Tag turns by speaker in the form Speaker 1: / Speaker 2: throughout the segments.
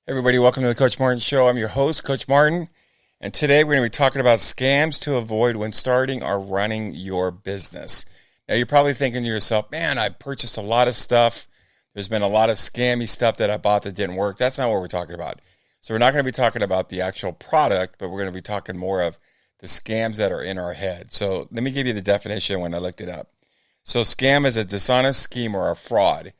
Speaker 1: Everybody, welcome to the Coach Martin Show. I'm your host, Coach Martin, and today we're going to be talking about scams to avoid when starting or running your business. Now, you're probably thinking to yourself, man, I purchased a lot of stuff. There's been a lot of scammy stuff that I bought that didn't work. That's not what we're talking about. So we're not going to be talking about the actual product, but we're going to be talking more of the scams that are in our head. So let me give you the definition when I looked it up. So scam is a dishonest scheme or a fraud.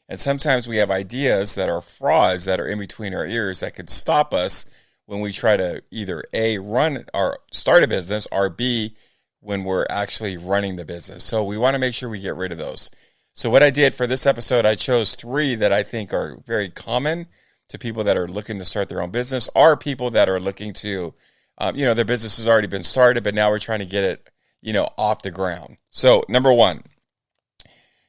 Speaker 1: And sometimes we have ideas that are frauds that are in between our ears that could stop us when we try to either A, run or start a business, or B, when we're actually running the business. So we want to make sure we get rid of those. So what I did for this episode, I chose 3 that I think are very common to people that are looking to start their own business, or people that are looking to, their business has already been started, but now we're trying to get it, off the ground. So number 1.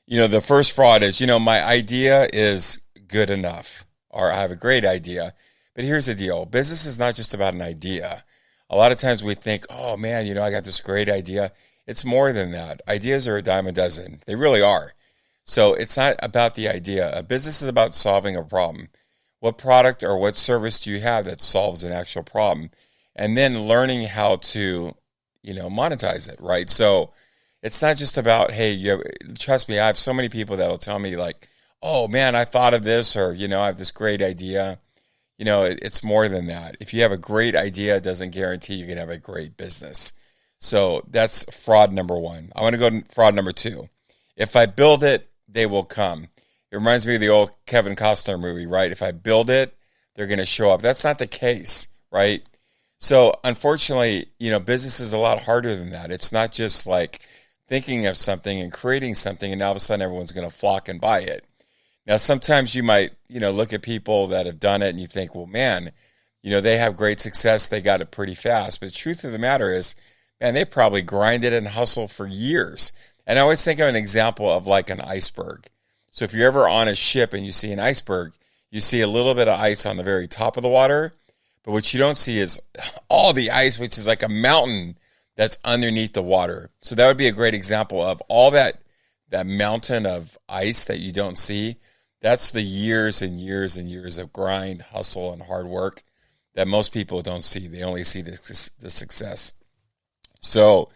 Speaker 1: The first fraud is, my idea is good enough, or I have a great idea. But here's the deal. Business is not just about an idea. A lot of times we think, oh man, I got this great idea. It's more than that. Ideas are a dime a dozen. They really are. So it's not about the idea. A business is about solving a problem. What product or what service do you have that solves an actual problem? And then learning how to, monetize it, right? So it's not just about, hey, trust me, I have so many people that'll tell me like, oh man, I thought of this, or, I have this great idea. It's more than that. If you have a great idea, it doesn't guarantee you can have a great business. So that's fraud number 1. I want to go to fraud number 2. If I build it, they will come. It reminds me of the old Kevin Costner movie, right? If I build it, they're going to show up. That's not the case, right? So unfortunately, business is a lot harder than that. It's not just like thinking of something and creating something, and all of a sudden everyone's going to flock and buy it. Now, sometimes you might, look at people that have done it and you think, well, man, they have great success. They got it pretty fast. But the truth of the matter is, man, they probably grinded and hustled for years. And I always think of an example of like an iceberg. So if you're ever on a ship and you see an iceberg, you see a little bit of ice on the very top of the water. But what you don't see is all the ice, which is like a mountain that's underneath the water. So that would be a great example of all that mountain of ice that you don't see. That's the years and years and years of grind, hustle, and hard work that most people don't see. They only see the success. So,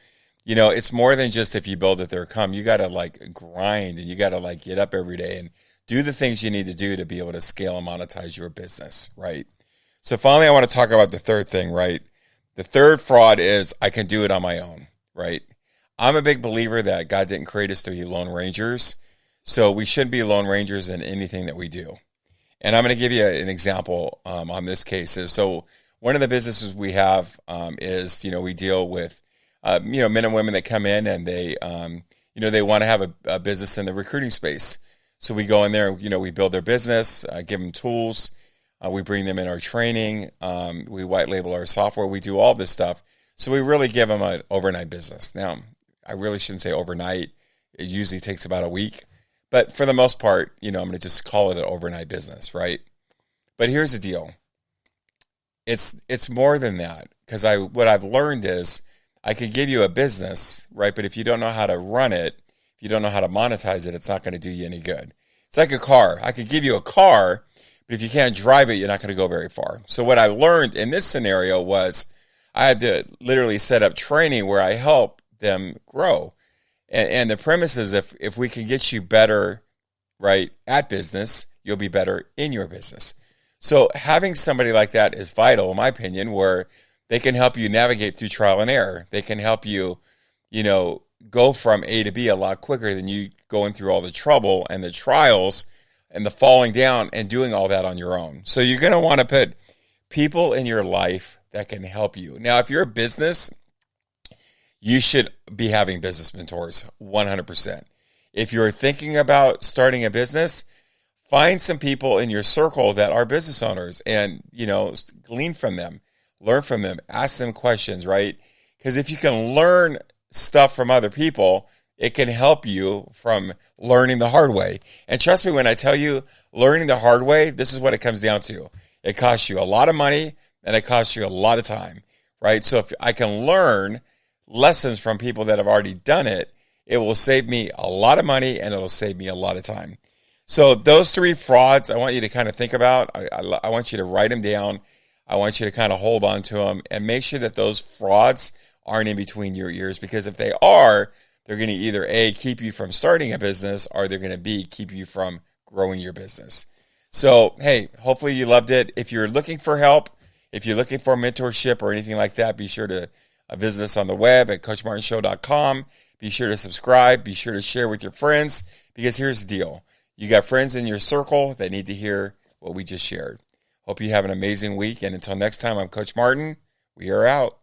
Speaker 1: it's more than just if you build it, they'll come. You got to like grind, and you got to like get up every day and do the things you need to do to be able to scale and monetize your business, right? So finally, I want to talk about the third thing, right? The third fraud is I can do it on my own, right? I'm a big believer that God didn't create us to be lone rangers. So we shouldn't be lone rangers in anything that we do. And I'm going to give you an example on this case. So one of the businesses we have is, we deal with, men and women that come in and they, they want to have a business in the recruiting space. So we go in there, we build their business, give them tools. We bring them in our training. We white label our software. We do all this stuff. So we really give them an overnight business. Now, I really shouldn't say overnight. It usually takes about a week. But for the most part, I'm going to just call it an overnight business, right? But here's the deal. It's more than that. Because what I've learned is I could give you a business, right? But if you don't know how to run it, if you don't know how to monetize it, it's not going to do you any good. It's like a car. I could give you a car, but if you can't drive it, you're not going to go very far. So what I learned in this scenario was I had to literally set up training where I help them grow. And the premise is if we can get you better, right, at business, you'll be better in your business. So having somebody like that is vital, in my opinion, where they can help you navigate through trial and error. They can help you, go from A to B a lot quicker than you going through all the trouble and the trials and the falling down and doing all that on your own. So you're going to want to put people in your life that can help you. Now, if you're a business, you should be having business mentors 100%. If you're thinking about starting a business, find some people in your circle that are business owners and, glean from them, learn from them, ask them questions, right? Because if you can learn stuff from other people, it can help you from learning the hard way. And trust me when I tell you, learning the hard way, this is what it comes down to. It costs you a lot of money and it costs you a lot of time, right? So if I can learn lessons from people that have already done it, it will save me a lot of money and it'll save me a lot of time. So those three frauds, I want you to kind of think about. I want you to write them down. I want you to kind of hold on to them and make sure that those frauds aren't in between your ears, because if they are, they're going to either A, keep you from starting a business, or they're going to B, keep you from growing your business. So, hey, hopefully you loved it. If you're looking for help, if you're looking for mentorship or anything like that, be sure to visit us on the web at CoachMartinShow.com. Be sure to subscribe. Be sure to share with your friends, because here's the deal. You got friends in your circle that need to hear what we just shared. Hope you have an amazing week. And until next time, I'm Coach Martin. We are out.